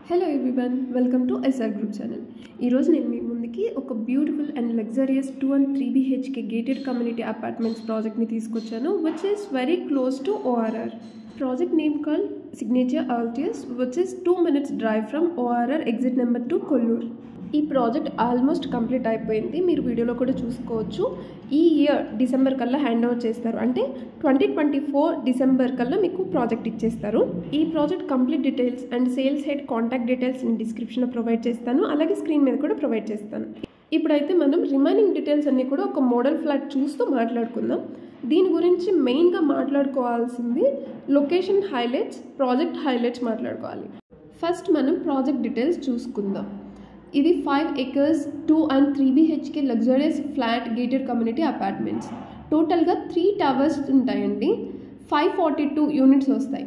Hello everyone, welcome to SR group channel. ఈరోజు నేను మీ ముందుకి ఒక beautiful and luxurious 2 and 3 BHK gated community apartments ప్రాజెక్ట్ని తీసుకొచ్చాను, which is very close to ORR. Project name called Signature Altius, which is 2 minutes drive from ORR exit number 2 Kollur. ఈ project almost complete అయిపోయింది, మీరు వీడియోలో కూడా చూసుకోవచ్చు. ఈ year December కల్లా హ్యాండ్ ఓవర్ చేస్తారు, అంటే 2024 డిసెంబర్ కల్లా మీకు ప్రాజెక్ట్ ఇచ్చేస్తారు. ఈ project complete details and sales head contact details నేను డిస్క్రిప్షన్లో ప్రొవైడ్ చేస్తాను, అలాగే స్క్రీన్ మీద కూడా ప్రొవైడ్ చేస్తాను. ఇప్పుడైతే మనం రిమైనింగ్ డీటెయిల్స్ అన్నీ కూడా ఒక మోడల్ ఫ్లాట్ చూస్తూ మాట్లాడుకుందాం. దీని గురించి మెయిన్గా మాట్లాడుకోవాల్సింది లొకేషన్ హైలైట్స్, ప్రాజెక్ట్ హైలైట్స్ మాట్లాడుకోవాలి. ఫస్ట్ మనం ప్రాజెక్ట్ డీటెయిల్స్ చూసుకుందాం. ఇది 5 acres 2 and 3 BHK luxurious flat gated community apartments. టోటల్గా 3 టవర్స్ ఉంటాయండి, 542 యూనిట్స్ వస్తాయి.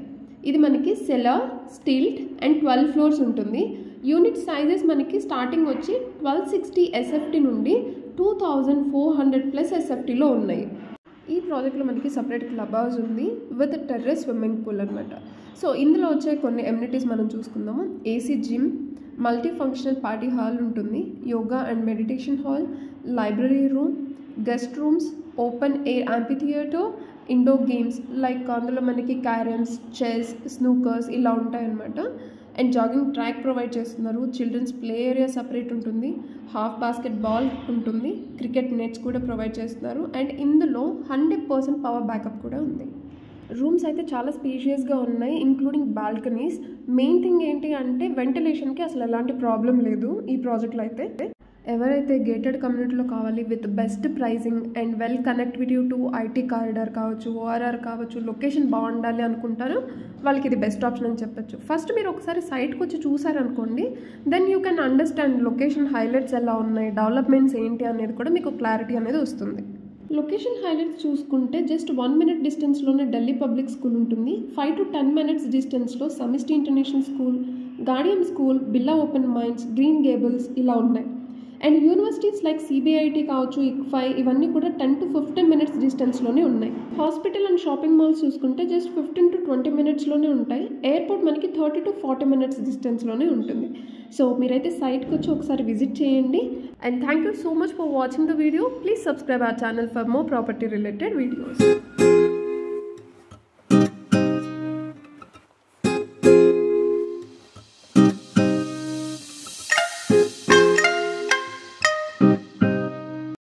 ఇది మనకి సెలర్, స్టిల్ట్ అండ్ 12 ఫ్లోర్స్ ఉంటుంది. యూనిట్ సైజెస్ మనకి స్టార్టింగ్ వచ్చి 1260 SFT నుండి 2400+ SFTలో ఉన్నాయి. ఈ ప్రాజెక్ట్లో మనకి సపరేట్ క్లబ్ హౌస్ ఉంది విత్ టెర్రస్ స్విమ్మింగ్ పూల్ అనమాట. సో ఇందులో వచ్చే కొన్ని ఎమ్యూనిటీస్ మనం చూసుకుందాము. AC gym, multi functional party hall ఉంటుంది, yoga and meditation hall, library room, guest rooms, open air amphitheatre, indoor games like అందులో మనకి క్యారమ్స్, చెస్, స్నూకర్స్ ఇలా ఉంటాయన్నమాట. అండ్ జాగింగ్ ట్రాక్ ప్రొవైడ్ చేస్తున్నారు. చిల్డ్రన్స్ ప్లే ఏరియా సపరేట్ ఉంటుంది, half basketball ఉంటుంది, cricket nets కూడా provide చేస్తున్నారు. And ఇందులో 100% పవర్ బ్యాకప్ కూడా ఉంది. రూమ్స్ అయితే చాలా స్పేషియస్గా ఉన్నాయి, ఇంక్లూడింగ్ బాల్కనీస్. మెయిన్ థింగ్ ఏంటి అంటే వెంటిలేషన్కి అసలు ఎలాంటి ప్రాబ్లం లేదు ఈ ప్రాజెక్ట్లో అయితే. ఎవరైతే గేటెడ్ కమ్యూనిటీలో కావాలి with best pricing and well connectivity to IT corridor కావచ్చు, ORR కావచ్చు, లొకేషన్ బాగుండాలి అనుకుంటారో వాళ్ళకి ఇది బెస్ట్ ఆప్షన్ అని చెప్పచ్చు. ఫస్ట్ మీరు ఒకసారి సైట్కి వచ్చి చూసారనుకోండి, then you can understand location highlights ఎలా ఉన్నాయి, డెవలప్మెంట్స్ ఏంటి అనేది కూడా మీకు క్లారిటీ అనేది వస్తుంది. లొకేషన్ హైలైట్స్ చూసుకుంటే జస్ట్ 1 minute డిస్టెన్స్లోనే ఢిల్లీ పబ్లిక్ స్కూల్ ఉంటుంది. 5 to 10 minutes డిస్టెన్స్లో Samishti International School, Guardian School, Birla Open Minds, Green Gables ఇలా ఉన్నాయి. అండ్ యూనివర్సిటీస్ లైక్ CBIT కావచ్చు, ICFI ఇవన్నీ కూడా 10 to 15 minutes డిస్టెన్స్లోనే ఉన్నాయి. హాస్పిటల్ అండ్ షాపింగ్ మాల్స్ చూసుకుంటే జస్ట్ 15 to 20 minutesలోనే ఉంటాయి. ఎయిర్పోర్ట్ మనకి 30 to 40 minutes డిస్టెన్స్లోనే ఉంటుంది. సో మీరైతే సైట్కి వచ్చి ఒకసారి విజిట్ చేయండి. And thank you so much for watching the video. Please subscribe our channel for more property related videos.